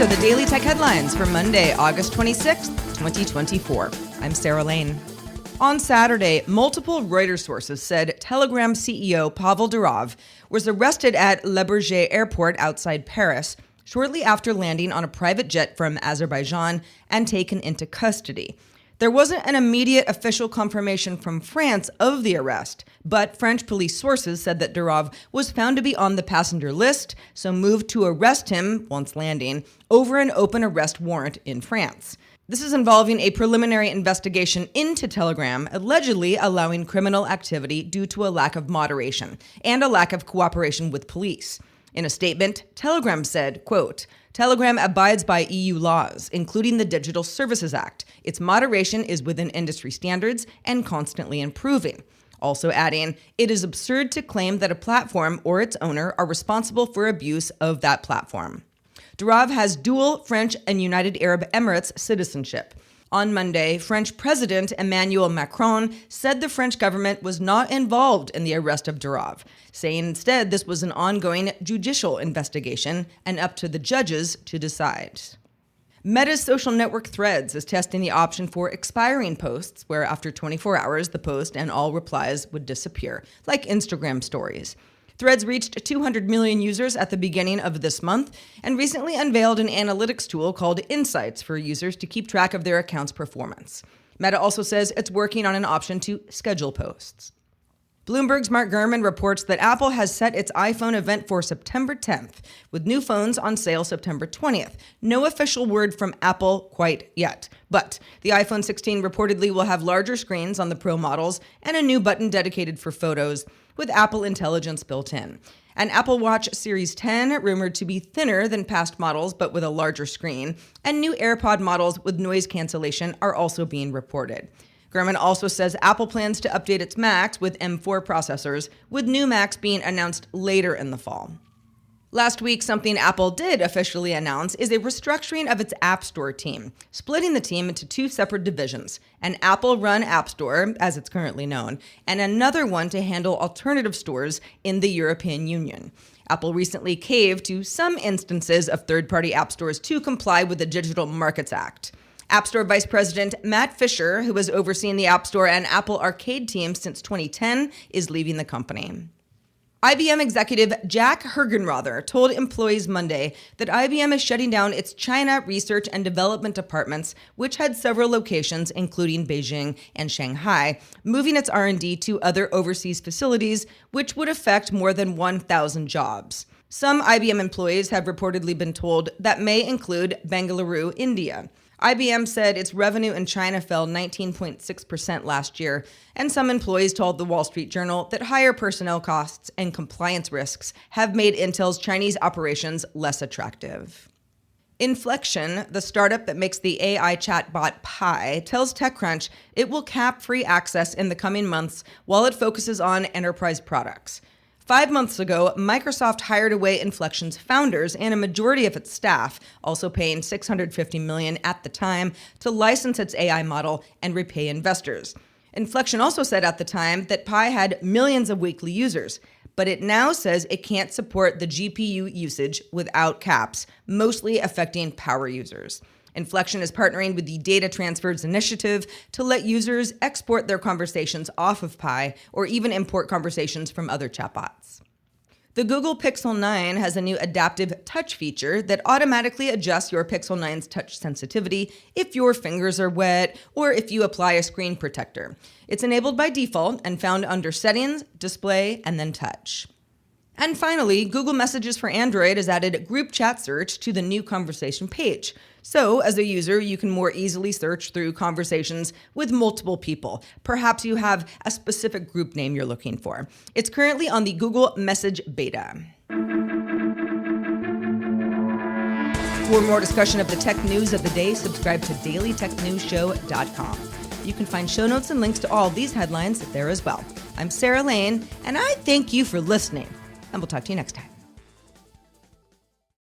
These are the Daily Tech headlines for Monday, August 26th, 2024. I'm Sarah Lane. On Saturday, multiple Reuters sources said Telegram CEO Pavel Durov was arrested at Le Bourget airport outside Paris shortly after landing on a private jet from Azerbaijan and taken into custody. There wasn't an immediate official confirmation from France of the arrest, but French police sources said that Durov was found to be on the passenger list, so moved to arrest him, once landing, over an open arrest warrant in France. This is involving a preliminary investigation into Telegram, allegedly allowing criminal activity due to a lack of moderation and a lack of cooperation with police. In a statement, Telegram said, quote, Telegram abides by EU laws, including the Digital Services Act. Its moderation is within industry standards and constantly improving. Also adding, it is absurd to claim that a platform or its owner are responsible for abuse of that platform. Durov has dual French and United Arab Emirates citizenship. On Monday, French President Emmanuel Macron said the French government was not involved in the arrest of Durov, saying instead this was an ongoing judicial investigation and up to the judges to decide. Meta's social network Threads is testing the option for expiring posts, where after 24 hours, the post and all replies would disappear, like Instagram stories. Threads reached 200 million users at the beginning of this month and recently unveiled an analytics tool called Insights for users to keep track of their account's performance. Meta also says it's working on an option to schedule posts. Bloomberg's Mark Gurman reports that Apple has set its iPhone event for September 10th, with new phones on sale September 20th. No official word from Apple quite yet, but the iPhone 16 reportedly will have larger screens on the Pro models and a new button dedicated for photos, with Apple Intelligence built in. An Apple Watch Series 10 rumored to be thinner than past models but with a larger screen, and new AirPod models with noise cancellation are also being reported. Gurman also says Apple plans to update its Macs with M4 processors, with new Macs being announced later in the fall. Last week, something Apple did officially announce is a restructuring of its App Store team, splitting the team into two separate divisions, an Apple-run App Store, as it's currently known, and another one to handle alternative stores in the European Union. Apple recently caved to some instances of third-party app stores to comply with the Digital Markets Act. App Store Vice President Matt Fisher, who has overseen the App Store and Apple Arcade teams since 2010, is leaving the company. IBM executive Jack Hergenrother told employees Monday that IBM is shutting down its China research and development departments, which had several locations, including Beijing and Shanghai, moving its R&D to other overseas facilities, which would affect more than 1,000 jobs. Some IBM employees have reportedly been told that may include Bengaluru, India. IBM said its revenue in China fell 19.6% last year, and some employees told the Wall Street Journal that higher personnel costs and compliance risks have made Intel's Chinese operations less attractive. Inflection, the startup that makes the AI chatbot Pi, tells TechCrunch it will cap free access in the coming months while it focuses on enterprise products. 5 months ago, Microsoft hired away Inflection's founders and a majority of its staff, also paying $650 million at the time to license its AI model and repay investors. Inflection also said at the time that Pi had millions of weekly users, but it now says it can't support the GPU usage without caps, mostly affecting power users. Inflection is partnering with the Data Transfers Initiative to let users export their conversations off of Pi or even import conversations from other chatbots. The Google Pixel 9 has a new adaptive touch feature that automatically adjusts your Pixel 9's touch sensitivity if your fingers are wet or if you apply a screen protector. It's enabled by default and found under Settings, Display, and then Touch. And finally, Google Messages for Android has added group chat search to the new conversation page. So, as a user, you can more easily search through conversations with multiple people. Perhaps you have a specific group name you're looking for. It's currently on the Google Message beta. For more discussion of the tech news of the day, subscribe to dailytechnewsshow.com. You can find show notes and links to all these headlines there as well. I'm Sarah Lane, and I thank you for listening. And we'll talk to you next time.